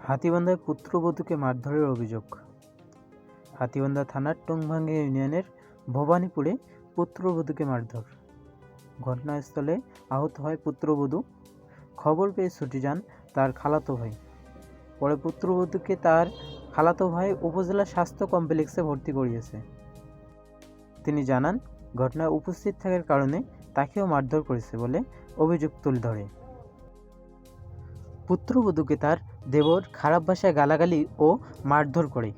হাতীবান্ধায় পুত্রবধূকে মারধরের অভিযোগ। হাতীবান্ধা থানার টংভাঙ্গি ইউনিয়নের ভবানীপুরে পুত্রবধূকে মারধর। ঘটনাস্থলে আহত হয় পুত্রবধূ। খবর পেয়ে ছুটে যান তার খালাতো ভাই। পরে পুত্রবধূকে তার খালাতো ভাই উপজেলা স্বাস্থ্য কমপ্লেক্সে ভর্তি করিয়েছে। তিনি জানান, ঘটনায় উপস্থিত থাকার কারণে তাকেও মারধর করেছে বলে অভিযোগ তুলে ধরে। পুত্রবধূকে তার দেবর খারাপ ভাষায় গালাগালি ও মারধর করে।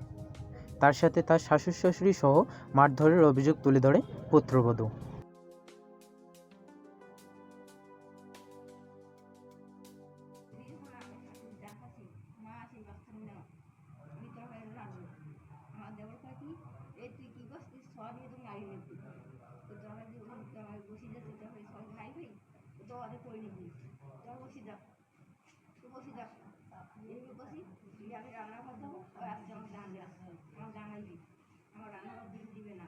তার সাথে তার শাশুড়ি সহ মারধরের অভিযোগ তুলে ধরে পুত্রবধূ। আমি রান্নাঘর দেবো আজকে আমার ডাঙে আসতে আমার ডাঙাই দিই আমার রান্নাঘর দিকে দিবে না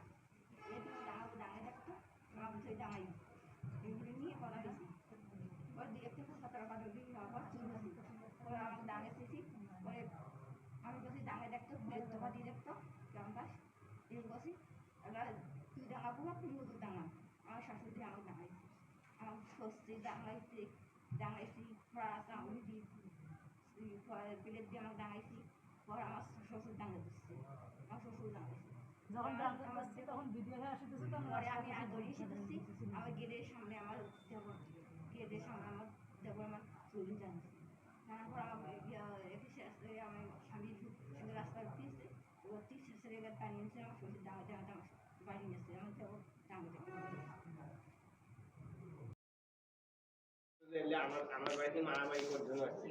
এই তুমি ডাঙাই দেখতো আমার সেই ডাঙাই এগুলো নিয়ে করা গেছি ওর দিকে থেকে সতেরো পাঁচের দিন আবার চুল আসি ওরা আমাকে ডাঙে এসেছি পরে আমি বলছি ডাঙাই দেখতো তোকা দিয়ে দেখতো কেমন পাস এই বসি এবার তুই ডাঙাবো না তুই ওদের ডাঙা আমার শাশুড়ি আমাকে ডাঙাইছি আমার সস্তি ডাঙাইছি ফ্রাস আঙুলি দিয়েছি প্লেট দিয়ে আমাকে ডাঙাইছি পর আমার শ্বশুর ডাঙে দিচ্ছে আমার শ্বশুর ডাঙাইছে তখন ভিডিও হয়ে আসতেছে পরে আমি আর দড়িয়ে শিখেছি আমার গেটের সামনে আমার দেবর গেটের সামনে আমার দেবর আমার চুরি জানছে জানার পর আমার আমার স্বামী রাস্তা দিয়েছে এবার 30 শেষের পানি নিয়েছে আমার শ্বশুর ডাঙাতে আমার বাড়ি নিয়েছে আমার দেবর ডাঙাতে আমার বাড়িতে মারামারি করতে আসছি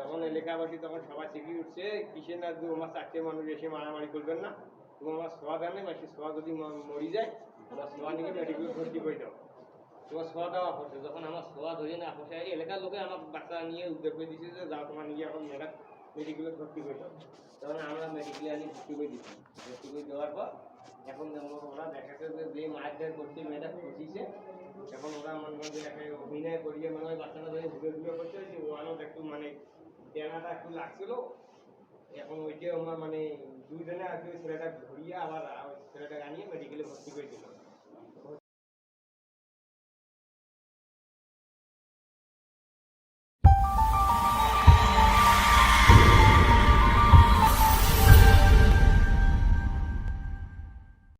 তখন এলাকাবাসী তখন সবাই চেপে উঠছে কিসের না আমার 4টে মানুষ এসে মারামারি করবেন না তুমি আমার সোয়া দেন না সে সোয়া যদি মরি যায় আমার সোয়া নিয়ে মেডিকেল ভর্তি করে দাও তোমার সোয়া দেওয়া হচ্ছে যখন আমার সোয়া ধরে না আপসে এলাকার লোকে আমার বাচ্চা নিয়ে উদ্যোগ করে দিচ্ছে যে যাও তোমার নিয়ে এখন মেডিকেলে ভর্তি করে দাও তখন আমরা মেডিকেলে আনি ভর্তি করে দিচ্ছি ভর্তি করে দেওয়ার পর এখন ওরা দেখাচ্ছে যে মায়ের ভর্তি মেয়েটা খুঁজিছে এখন ওরা মনে হয় একটা অভিনয় করিয়ে মনে হয় বাচ্চাটা ধরে ঘুরে করছে যে ওয়ানও একটু মানে দেনাটা একটু লাগছিল এখন ওইটা আমার মানে দুইজনে আর কি ছেলেটা ঘুরিয়ে আবার ছেলেটাকে আনিয়ে মেডিকেলে ভর্তি করে দিল